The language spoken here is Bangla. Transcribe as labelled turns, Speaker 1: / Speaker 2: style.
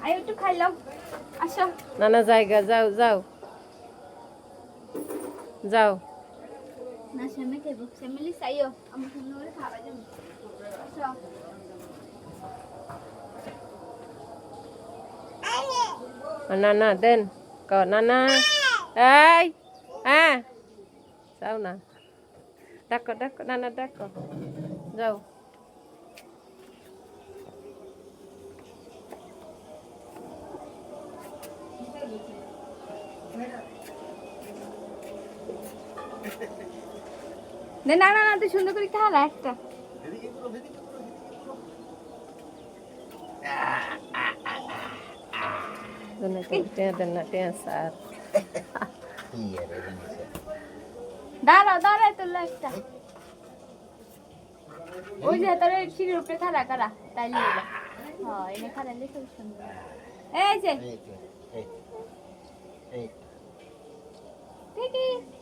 Speaker 1: আই একটু খাইলাম আসো
Speaker 2: নানা জায়গা যাও যাও যাও
Speaker 1: না সেমে খাইবো সেমিলি চাইও আমার সামনে করে খাওয়া যাবে আসো
Speaker 2: নানা দেন ক নানা এই হ্যাঁ যাও না ডাকো ডাকো নানা ডাকো যাও
Speaker 1: না না না তুই সুন্দর করে খালা একটা
Speaker 2: দেন না স্যার
Speaker 1: দাঁড়াও দাঁড়াই তোলা একটা ওই যে তোর সিঁড়ির উপরে খাড়া করা তাইলে হ্যাঁ এনে খাড়ালে খুব সুন্দর এই যে ঠিকই